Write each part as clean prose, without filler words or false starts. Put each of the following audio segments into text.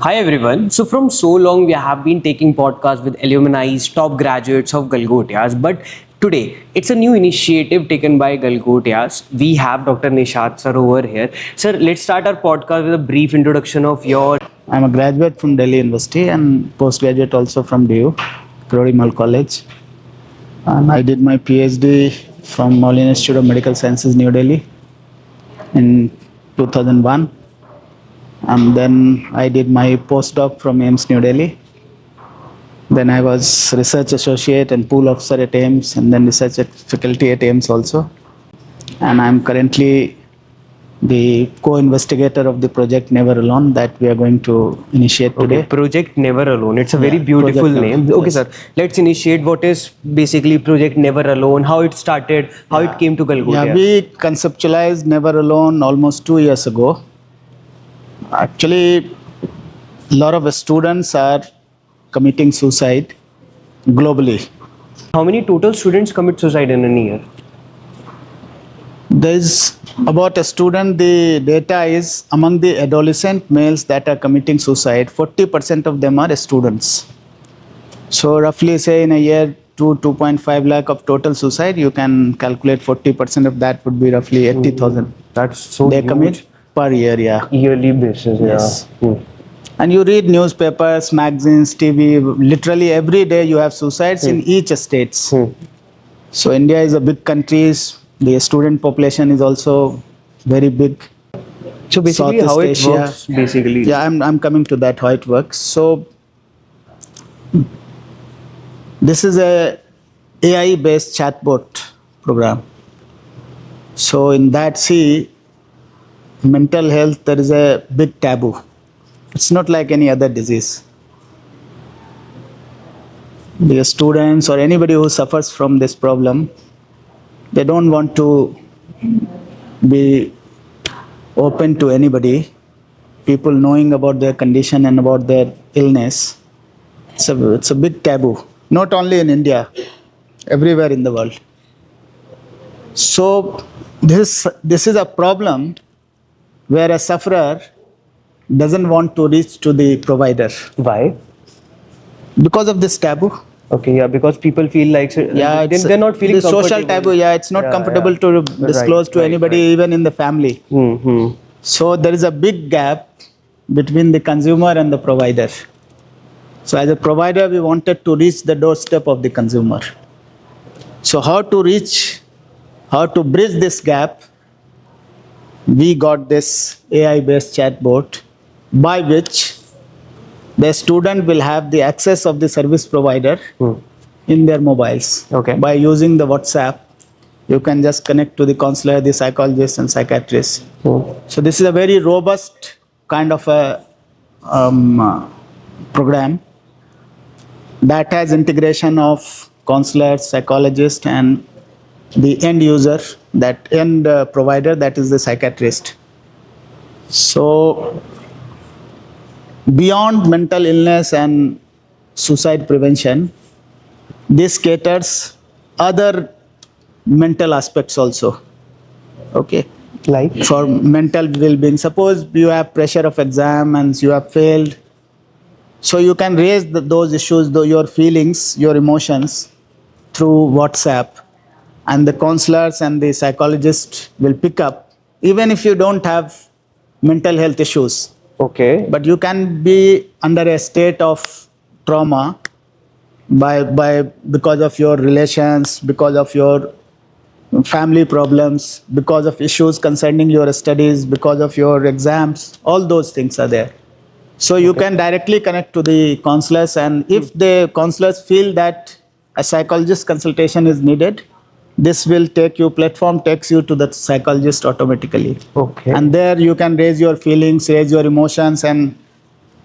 Hi everyone. So from so long we have been taking podcasts with alumni, top graduates of Galgotias, but today it's a new initiative taken by Galgotias. We have Dr. Nishat sir over here. Sir, let's start our podcast with a brief introduction of your. I'm a graduate from Delhi University and postgraduate also from DU, Prodimal College. And I did my PhD from Maulana Institute of Medical Sciences, New Delhi in 2001. And then I did my postdoc from AIMS, New Delhi. Then I was research associate and pool officer at AIMS and then research faculty at AIMS also. And I'm currently the co-investigator of the project Never Alone that we are going to initiate today. Okay, Project Never Alone. It's a very beautiful Project name. Never, Okay, yes. sir. Let's initiate what is basically Project Never Alone, how it started, how it came to Galgotias. Yeah, we conceptualized Never Alone almost 2 years ago. Actually, a lot of students are committing suicide globally. How many total students commit suicide in a year? There is about a student, the data is among the adolescent males that are committing suicide, 40% of them are students. So roughly say in a year, 2.5 lakh of total suicide, you can calculate 40% of that would be roughly 80,000. That's so They huge. commit per year, yeah. Yearly basis, yeah. Yes. And you read newspapers, magazines, TV, literally every day you have suicides in each states. So India is a big country. The student population is also very big. So basically how it Southeast Asia. works, basically. Yeah, I'm coming to that, how it works. So this is a AI-based chatbot program. So in that, see, mental health, there is a big taboo. It's not like any other disease. The students or anybody who suffers from this problem, they don't want to be open to anybody, people knowing about their condition and about their illness. It's a big taboo, not only in India, everywhere in the world. So this is a problem where a sufferer doesn't want to reach to the provider Why? because of this taboo. Okay, yeah, because people feel like they're not feeling the social comfortable. taboo. Yeah, it's not comfortable to disclose to anybody, even in the family. So there is a big gap between the consumer and the provider. So as a provider, we wanted to reach the doorstep of the consumer. So how to bridge this gap? We got this AI-based chatbot by which the student will have the access of the service provider in their mobiles. Okay. By using the WhatsApp, you can just connect to the counselor, the psychologist and psychiatrist. So this is a very robust kind of a program that has integration of counselors, psychologist and the end user, that end provider, that is the psychiatrist. So beyond mental illness and suicide prevention, this caters other mental aspects also. Okay. Like? For mental well-being. Suppose you have pressure of exam and you have failed. So you can raise those issues, your feelings, your emotions through WhatsApp. And the counselors and the psychologists will pick up, even if you don't have mental health issues. Okay. But you can be under a state of trauma because of your relations, because of your family problems, because of issues concerning your studies, because of your exams. All those things are there. So you can directly connect to the counselors, and if the counselors feel that a psychologist consultation is needed, this will platform takes you to the psychologist automatically. Okay. And there you can raise your feelings, raise your emotions, and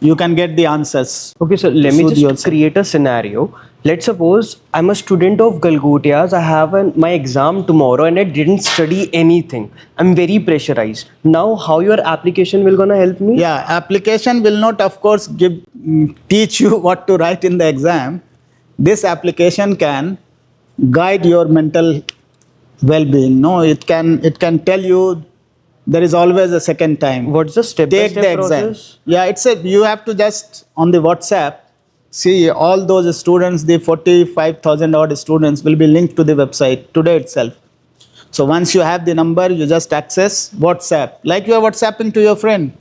you can get the answers. Okay, so let me just create a scenario. Let's suppose I'm a student of Galgotias. I have my exam tomorrow and I didn't study anything. I'm very pressurized. Now, how your application will gonna help me? Yeah, application will not, of course, teach you what to write in the exam. This application can guide your mental well-being. No, it can tell you There is always a second time. What's the Take step-by-step the exam. process? Yeah, you have to just on the WhatsApp see all those students, the 45,000 odd students will be linked to the website today itself. So once you have the number, you just access WhatsApp, like you are WhatsApping to your friend.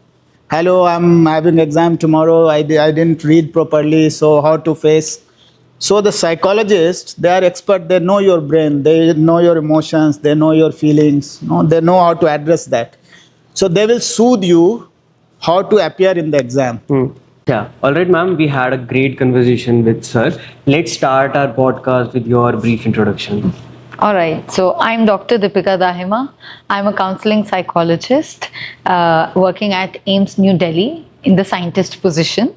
Hello, I'm having exam tomorrow. I didn't read properly, so how to face. So the psychologists, they are expert. They know your brain. They know your emotions. They know your feelings. No, they know how to address that. So they will soothe you how to appear in the exam. Yeah. All right, ma'am. We had a great conversation with sir. Let's start our podcast with your brief introduction. All right. So I'm Dr. Deepika Dahima. I'm a counseling psychologist working at AIMS New Delhi in the scientist position.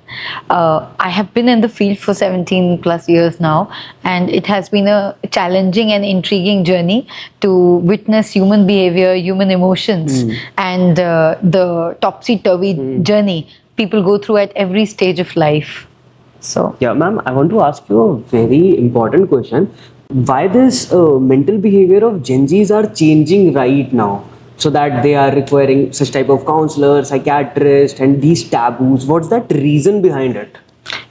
I have been in the field for 17 plus years now, and it has been a challenging and intriguing journey to witness human behavior, human emotions, and the topsy-turvy journey people go through at every stage of life. So, Yeah, ma'am. I want to ask you a very important question. Why this mental behavior of Gen Zs are changing right now, so that they are requiring such type of counselor, psychiatrist, and these taboos? What's that reason behind it?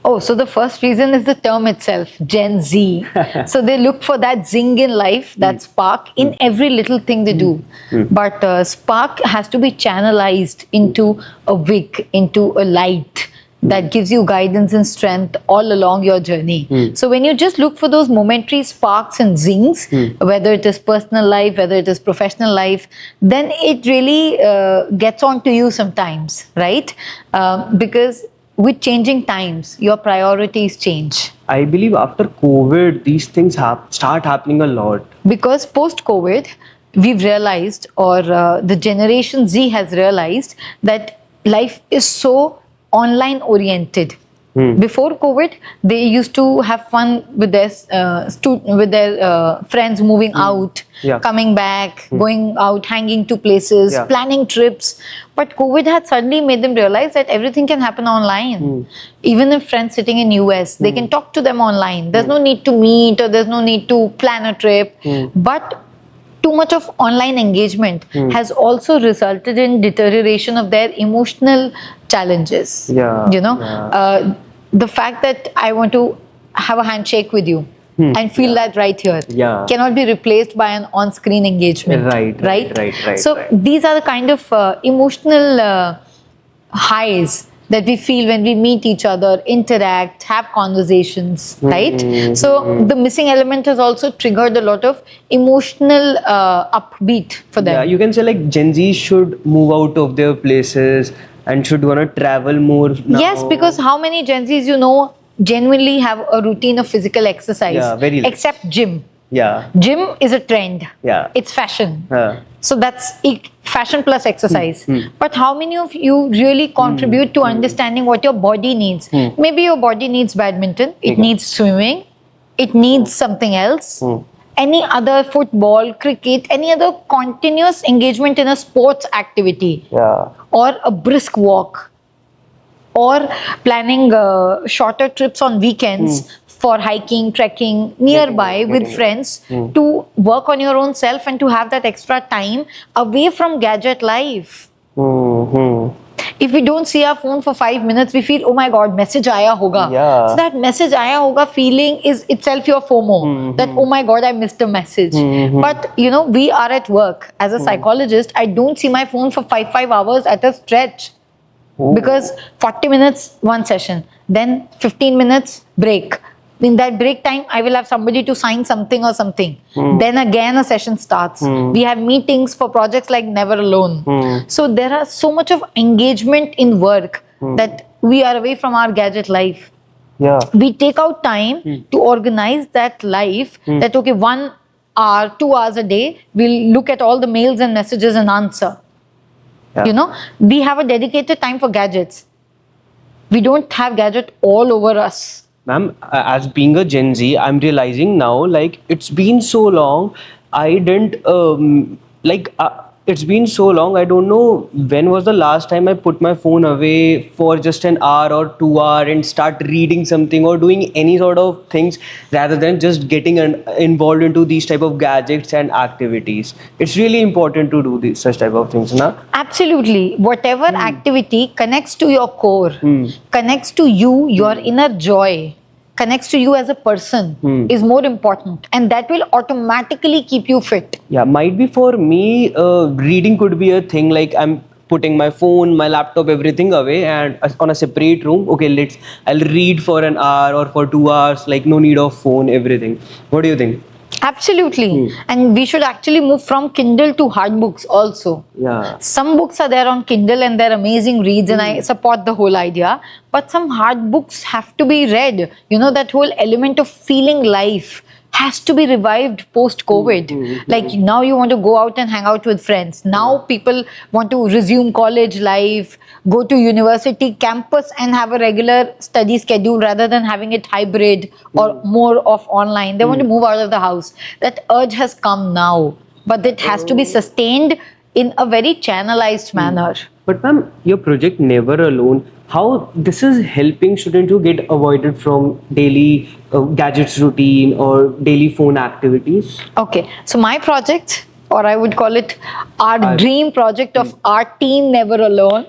oh, so the first reason is the term itself, Gen Z. So they look for that zing in life, that spark in every little thing they do. But spark has to be channelized into a wick, into a light that gives you guidance and strength all along your journey. So when you just look for those momentary sparks and zings, whether it is personal life, whether it is professional life, then it really gets on to you sometimes, right? Because with changing times, your priorities change. I believe after COVID, these things start happening a lot. Because post-COVID, we've realized, or the generation Z has realized, that life is so online oriented. Before COVID, they used to have fun with their friends, moving out, Yeah. coming back, going out, hanging to places, Yeah. planning trips. But COVID had suddenly made them realize that everything can happen online. Even if friends sitting in US, they can talk to them online. There's no need to meet, or there's no need to plan a trip. But too much of online engagement has also resulted in deterioration of their emotional challenges. Yeah, You know, the fact that I want to have a handshake with you and feel that right here Yeah. cannot be replaced by an on-screen engagement. Right. So these are the kind of emotional highs that we feel when we meet each other, interact, have conversations, right? So the missing element has also triggered a lot of emotional upbeat for them. Yeah, you can say like Gen Z should move out of their places and should wanna travel more now. Yes, because how many Gen Zs you know genuinely have a routine of physical exercise? Yeah, very less. Except gym. Yeah. Gym is a trend. Yeah. It's fashion. Yeah. So that's fashion plus exercise. But how many of you really contribute to understanding what your body needs? Maybe your body needs badminton, it needs swimming, it needs something else. Any other football, cricket, any other continuous engagement in a sports activity, Yeah. or a brisk walk, or planning shorter trips on weekends for hiking, trekking nearby with friends to work on your own self and to have that extra time away from gadget life. If we don't see our phone for 5 minutes, we feel, oh my God, message aaya hoga. Yeah. So that message aaya hoga feeling is itself your FOMO. That, oh my God, I missed a message. But, you know, we are at work. As a psychologist, I don't see my phone for 5 hours at a stretch. Because 40 minutes, one session. Then 15 minutes, break. In that break time, I will have somebody to sign something or something. Then again a session starts. We have meetings for projects like Never Alone. So there are so much of engagement in work that we are away from our gadget life. Yeah. We take out time to organize that life, that okay, 1 hour, 2 hours a day, we'll look at all the mails and messages and answer. Yeah. You know, we have a dedicated time for gadgets. We don't have gadget all over us. Ma'am, as being a Gen Z, I'm realizing now, like, it's been so long, I didn't, It's been so long. I don't know when was the last time I put my phone away for just an hour or 2 hour and start reading something or doing any sort of things rather than just getting involved into these type of gadgets and activities. It's really important to do these such type of things, na? Absolutely. Whatever activity connects to your core, connects to you, your inner joy, connects to you as a person is more important. And that will automatically keep you fit. Yeah, might be for me, reading could be a thing like I'm putting my phone, my laptop, everything away and on a separate room. Okay, I'll read for an hour or for 2 hours, like no need of phone, everything. What do you think? Absolutely. And we should actually move from Kindle to hard books also. Yeah. Some books are there on Kindle and they're amazing reads, and I support the whole idea. But some hard books have to be read. You know, that whole element of feeling life has to be revived post-COVID. Like now you want to go out and hang out with friends. Now people want to resume college life, go to university campus and have a regular study schedule rather than having it hybrid or more of online. They want to move out of the house. That urge has come now, but it has to be sustained in a very channelized manner. But ma'am, your project Never Alone, how this is helping students to get avoided from daily gadgets routine or daily phone activities? Okay, so my project, or I would call it our dream project of our team Never Alone,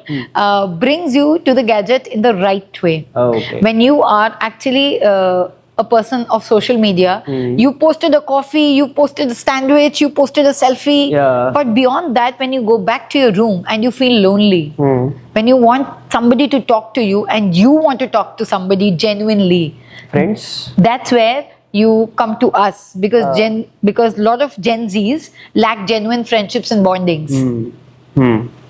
brings you to the gadget in the right way. Oh, okay. When you are actually a person of social media, you posted a coffee, you posted a sandwich, you posted a selfie. Yeah. But beyond that, when you go back to your room and you feel lonely, when you want somebody to talk to you and you want to talk to somebody genuinely, Friends? that's where you come to us, because because a lot of Gen Zs lack genuine friendships and bondings.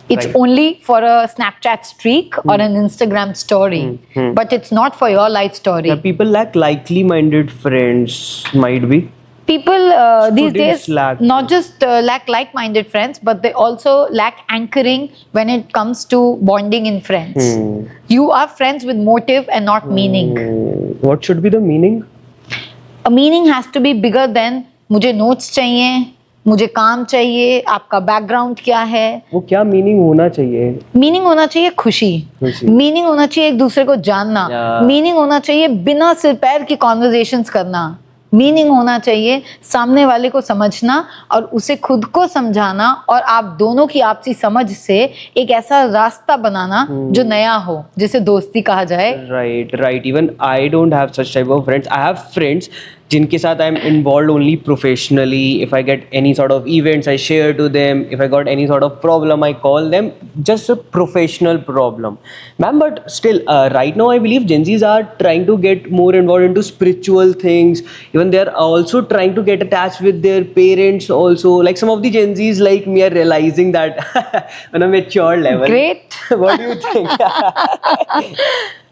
It's Right. only for a Snapchat streak or an Instagram story, but it's not for your life story. Yeah, people lack likely minded friends, might be. People these Students days lack. not just lack like-minded friends, but they also lack anchoring when it comes to bonding in friends. You are friends with motive and not meaning. What should be the meaning? A meaning has to be bigger than मुझे notes चाहिए, मुझे काम चाहिए, आपका background क्या है. वो क्या मीनिंग होना चाहिए? मीनिंग होना चाहिए खुशी, मीनिंग होना चाहिए एक दूसरे को जानना, मीनिंग होना चाहिए बिना सिर पैर की कॉन्वर्जेशंस करना, मीनिंग होना चाहिए सामने वाले को समझना और उसे खुद को समझाना, और आप दोनों की आपसी समझ से एक ऐसा रास्ता बनाना जो नया हो, जिसे दोस्ती कहा जाए. Right. Even I don't have such type of friends. I have friends जिनके साथ I am involved only professionally. If I get any sort of events, I share to them. If I got any sort of problem, I call them. Just a professional problem, ma'am. But still, right now I believe Gen Zs are trying to get more involved into spiritual things. Even they are also trying to get attached with their parents also. Like some of the Gen Zs like me are realizing that on a mature level. Great. What do you think?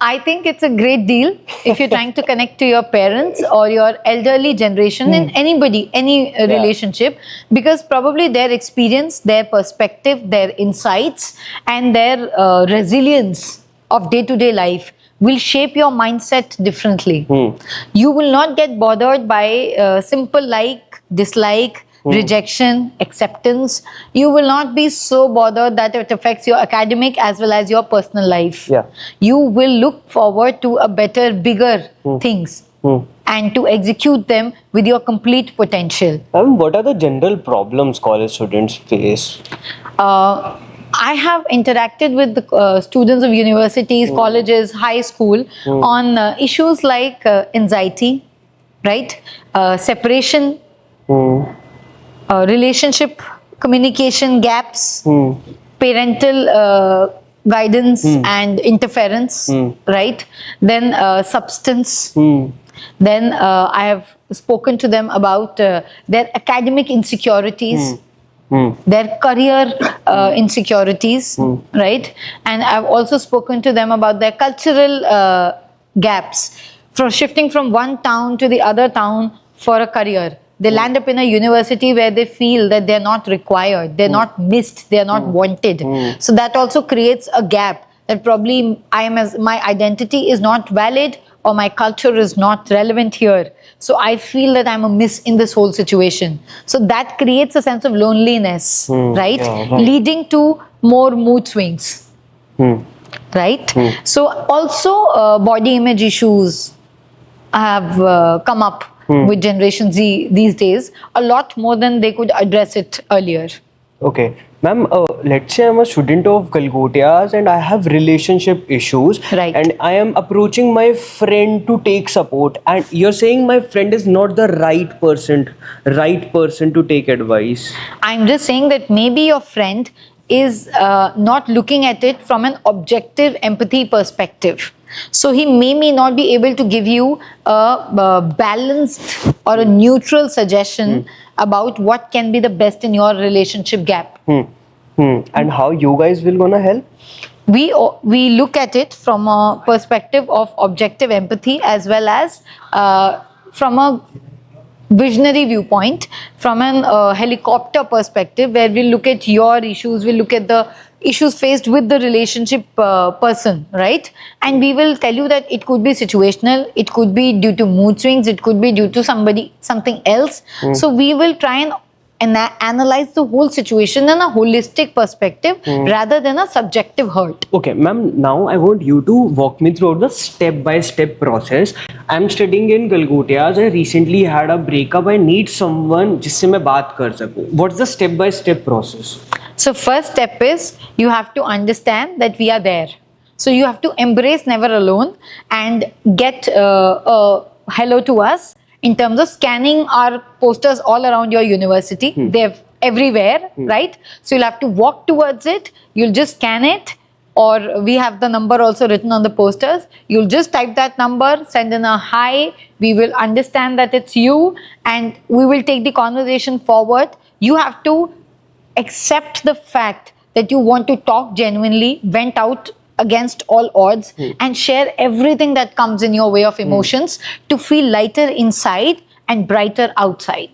I think it's a great deal if you're trying to connect to your parents or your elderly generation in anybody, any relationship, because probably their experience, their perspective, their insights, and their resilience of day-to-day life will shape your mindset differently. You will not get bothered by simple like, dislike, rejection, acceptance. You will not be so bothered that it affects your academic as well as your personal life. Yeah. You will look forward to a better, bigger things and to execute them with your complete potential. What are the general problems college students face? I have interacted with the students of universities, colleges, high school on issues like anxiety, right? Separation, relationship communication gaps, parental guidance and interference, right? Then substance. Then I have spoken to them about their academic insecurities, their career insecurities, right? And I've also spoken to them about their cultural gaps, from shifting from one town to the other town for a career. They land up in a university where they feel that they're not required, they're not missed, they're not wanted. So that also creates a gap that probably my identity is not valid or my culture is not relevant here. So I feel that I'm a miss in this whole situation. So that creates a sense of loneliness, right? Yeah, right. Leading to more mood swings, right? So also body image issues have come up with Generation Z these days a lot more than they could address it earlier. Okay. Ma'am, let's say I'm a student of Galgotias and I have relationship issues. Right. And I am approaching my friend to take support. And you're saying my friend is not the right person to take advice. I'm just saying that maybe your friend is not looking at it from an objective empathy perspective. So he may not be able to give you a balanced or a neutral suggestion about what can be the best in your relationship gap. And how you guys will gonna help? We look at it from a perspective of objective empathy as well as from a visionary viewpoint, from an helicopter perspective, where we look at your issues, we look at the issues faced with the relationship person, right? And we will tell you that it could be situational, it could be due to mood swings, it could be due to something else. So we will try and analyze the whole situation in a holistic perspective rather than a subjective hurt. Okay, ma'am, now I want you to walk me through the step-by-step process. I'm studying in Galgotias. I recently had a breakup. I need someone जिससे मैं बात कर सकूं. What's the step-by-step process? So first step is you have to understand that we are there. So you have to embrace never alone and get a hello to us in terms of scanning our posters all around your university. They're everywhere, right? So you'll have to walk towards it. You'll just scan it, or we have the number also written on the posters. You'll just type that number, send in a hi. We will understand that it's you and we will take the conversation forward. You have to accept the fact that you want to talk genuinely, vent out against all odds and share everything that comes in your way of emotions to feel lighter inside and brighter outside.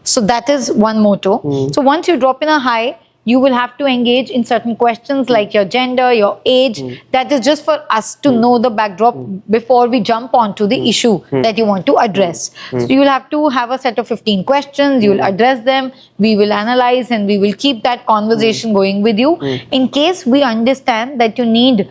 So that is one motto. So once you drop in a hi, you will have to engage in certain questions like your gender, your age. That is just for us to know the backdrop before we jump onto the issue that you want to address. So you will have to have a set of 15 questions, you will address them, we will analyze and we will keep that conversation going with you. In case we understand that you need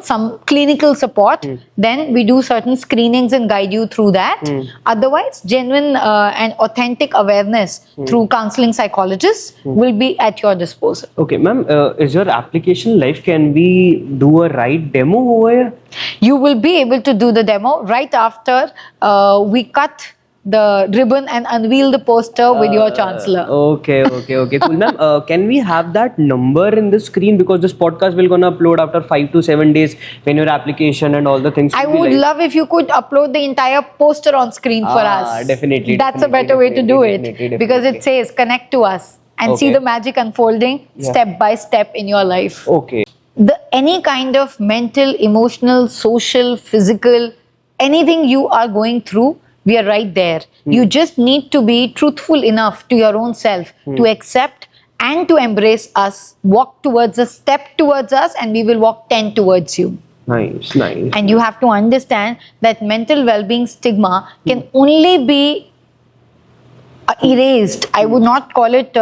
some clinical support, then we do certain screenings and guide you through that. Otherwise, genuine and authentic awareness through counseling psychologists will be at your disposal. Okay, ma'am, is your application live? Can we do a right demo over here? You will be able to do the demo right after we cut the ribbon and unveil the poster with your chancellor. Okay, cool. Ma'am, can we have that number in the screen, because this podcast will gonna upload after 5 to 7 days when your application and all the things. I will be would live. love if you could upload the entire poster on screen for us. Definitely. That's a better way to do it, because it says connect to us and see Okay. the magic unfolding step by step in your life. Okay. Any kind of mental, emotional, social, physical, anything you are going through, we are right there. You just need to be truthful enough to your own self to accept and to embrace us, walk towards us, step towards us, and we will walk 10 towards you. Nice. And you have to understand that mental well-being stigma can only be erased. I would not call it,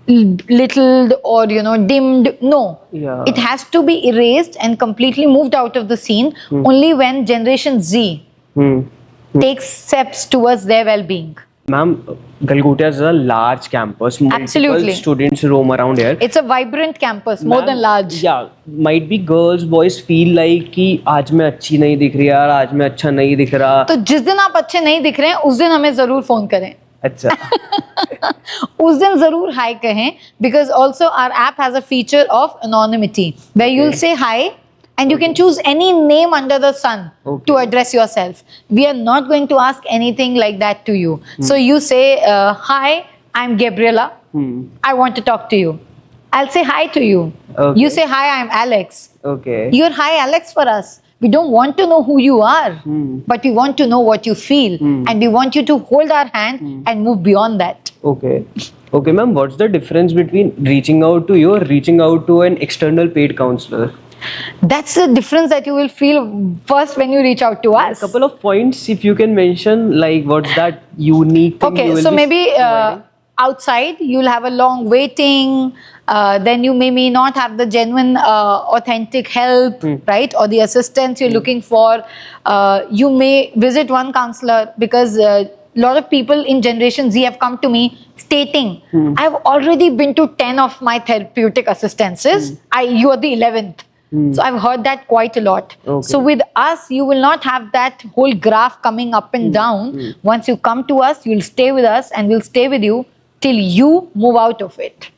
littled or dimmed. No, Yeah. it has to be erased and completely moved out of the scene only when Generation Z takes steps towards their well-being. Ma'am, Galgotias is a large campus. Multiple Absolutely. students roam around here. It's a vibrant campus, more than large. Yeah, might be girls, boys feel like कि आज मैं अच्छी नहीं दिख रही यार, आज मैं अच्छा नहीं दिख रहा. तो जिस दिन आप अच्छे नहीं दिख रहे हैं उस दिन हमें जरूर फोन करें. अच्छा. उस दिन जरूर हाय कहें, because also our app has a feature of anonymity where you'll say hi and you can choose any name under the sun to address yourself. We are not going to ask anything like that to you. So you say, hi, I'm Gabriela. I want to talk to you. I'll say hi to you. Okay. You say, hi, I'm Alex. Okay. You're hi, Alex for us. We don't want to know who you are, but we want to know what you feel. And we want you to hold our hand and move beyond that. Okay. Okay, ma'am. What's the difference between reaching out to you or reaching out to an external paid counselor? That's the difference that you will feel first when you reach out to A us. couple of points, if you can mention, like what's that unique thing you Okay, will so be maybe providing? outside you'll have a long waiting, then you may not have the genuine authentic help, right, or the assistance you're looking for. You may visit one counselor because a lot of people in Generation Z have come to me stating, I've already been to 10 of my therapeutic assistances, you are the 11th. So I've heard that quite a lot. Okay. So with us, you will not have that whole graph coming up and down. Once you come to us, you'll stay with us and we'll stay with you till you move out of it.